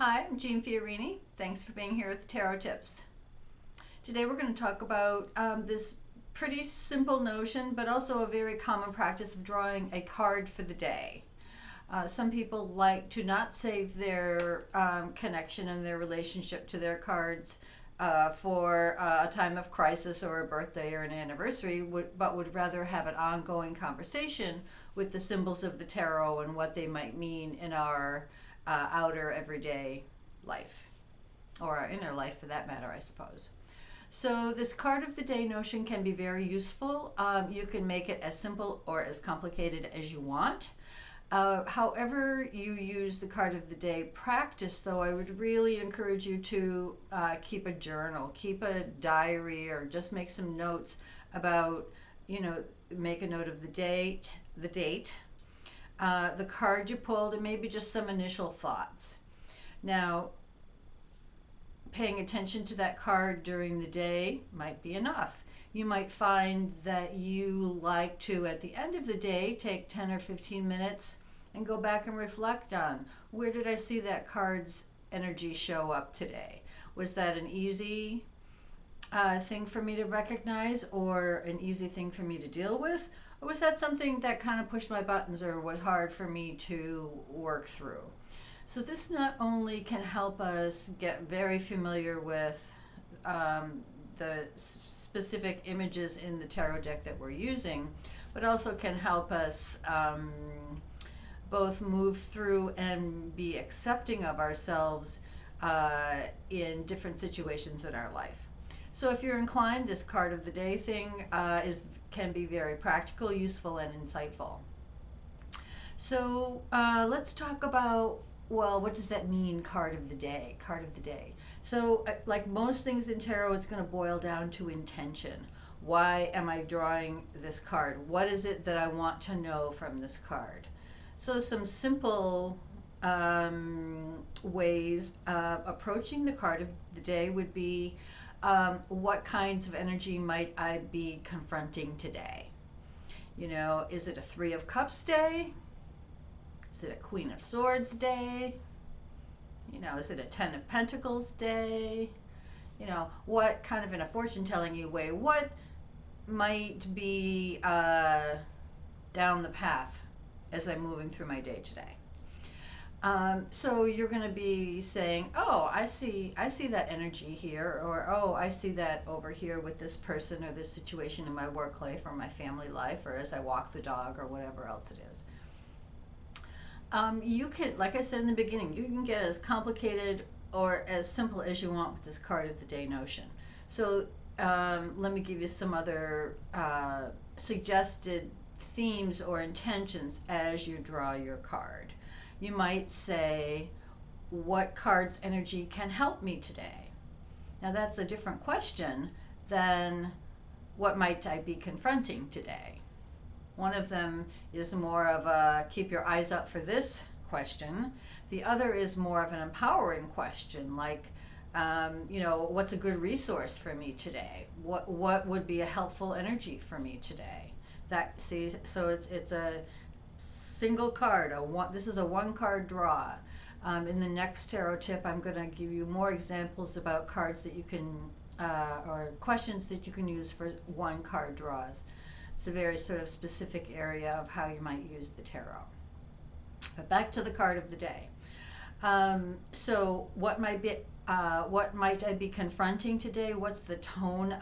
Hi, I'm Jeanne Fiorini. Thanks for being here with Tarot Tips. Today we're going to talk about this pretty simple notion, but also a very common practice of drawing a card for the day. Some people like to not save their connection and their relationship to their cards for a time of crisis or a birthday or an anniversary, but would rather have an ongoing conversation with the symbols of the tarot and what they might mean in our outer everyday life, or our inner life for that matter, I suppose. So this card of the day notion can be very useful. You can make it as simple or as complicated as you want. However you use the card of the day practice, though, I would really encourage you to keep a journal, keep a diary, or just make some notes about, make a note of the date, the card you pulled, and maybe just some initial thoughts. Now, paying attention to that card during the day might be enough. You might find that you like to, at the end of the day, take 10 or 15 minutes and go back and reflect on, where did I see that card's energy show up today? Was that an easy thing for me to recognize, or an easy thing for me to deal with? Or was that something that kind of pushed my buttons or was hard for me to work through? So this not only can help us get very familiar with the specific images in the tarot deck that we're using, but also can help us both move through and be accepting of ourselves in different situations in our life. So if you're inclined, this card of the day thing can be very practical, useful, and insightful. So let's talk about, well, what does that mean, card of the day? Card of the day. So like most things in tarot, it's going to boil down to intention. Why am I drawing this card? What is it that I want to know from this card? So some simple ways of approaching the card of the day would be, what kinds of energy might I be confronting today? Is it a Three of Cups day? Is it a Queen of Swords day? Is it a Ten of Pentacles day? What kind of, in a fortune-telling you way, what might be down the path as I'm moving through my day today? So you're going to be saying, oh, I see that energy here, or oh, I see that over here with this person or this situation in my work life or my family life, or as I walk the dog or whatever else it is. You can, like I said in the beginning, you can get as complicated or as simple as you want with this card of the day notion. So let me give you some other suggested themes or intentions as you draw your card. You might say, what card's energy can help me today? Now that's a different question than what might I be confronting today. One of them is more of a keep your eyes up for this question. The other is more of an empowering question, like, what's a good resource for me today? What would be a helpful energy for me today? So it's a single card. This is a one-card draw. In the next tarot tip, I'm going to give you more examples about cards that you can, or questions that you can use for one-card draws. It's a very sort of specific area of how you might use the tarot. But back to the card of the day. So what might I be confronting today? What's the tone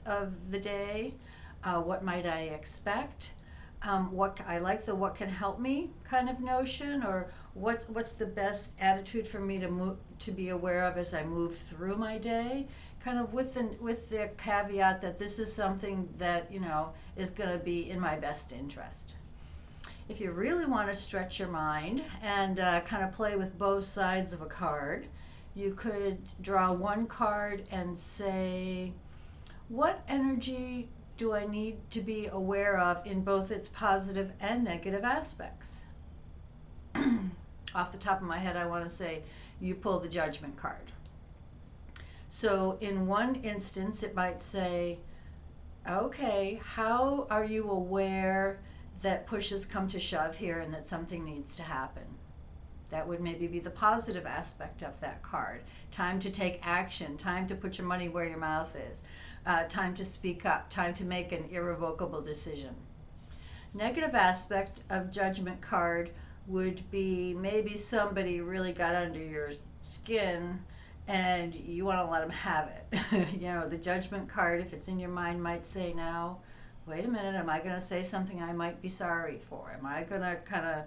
of the day? What might I expect? What can help me kind of notion, or what's the best attitude for me to be aware of as I move through my day, kind of with the caveat that this is something that is going to be in my best interest. If you really want to stretch your mind and kind of play with both sides of a card, you could draw one card and say, what energy do I need to be aware of in both its positive and negative aspects? Off the top of my head, I want to say you pull the Judgment card. So in one instance, it might say, okay, how are you aware that push has come to shove here and that something needs to happen? That would maybe be the positive aspect of that card. Time to take action, time to put your money where your mouth is, time to speak up, time to make an irrevocable decision. Negative aspect of Judgment card would be maybe somebody really got under your skin and you want to let them have it. You know, the Judgment card, if it's in your mind, might say now, wait a minute, am I going to say something I might be sorry for? Am I going to kind of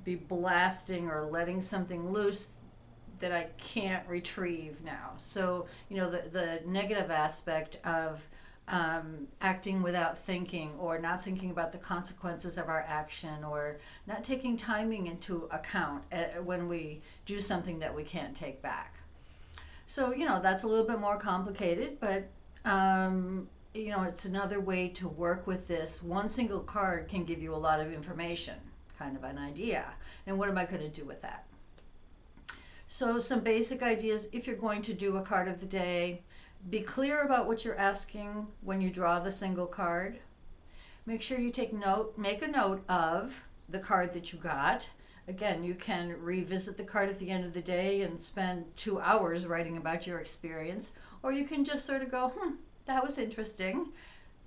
be blasting or letting something loose that I can't retrieve now? So, you know, the negative aspect of acting without thinking, or not thinking about the consequences of our action, or not taking timing into account when we do something that we can't take back. So, you know, that's a little bit more complicated, but you know, it's another way to work with this. One single card can give you a lot of information, kind of an idea. And what am I going to do with that? So some basic ideas if you're going to do a card of the day. Be clear about what you're asking when you draw the single card. Make sure you make a note of the card that you got. Again, you can revisit the card at the end of the day and spend 2 hours writing about your experience, or you can just sort of go, that was interesting,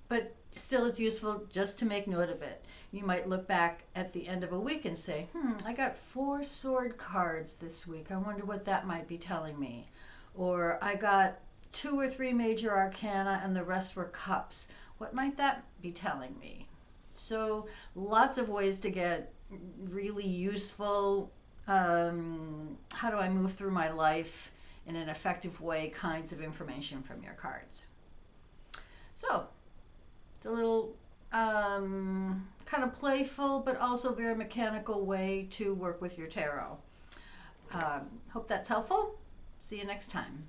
but still it's useful just to make note of it. You might look back at the end of a week and say, I got 4 sword cards this week. I wonder what that might be telling me. Or I got 2 or 3 major arcana and the rest were cups. What might that be telling me? So lots of ways to get really useful, how do I move through my life in an effective way kinds of information from your cards. So it's a little kind of playful but also very mechanical way to work with your tarot. Hope that's helpful. See you next time.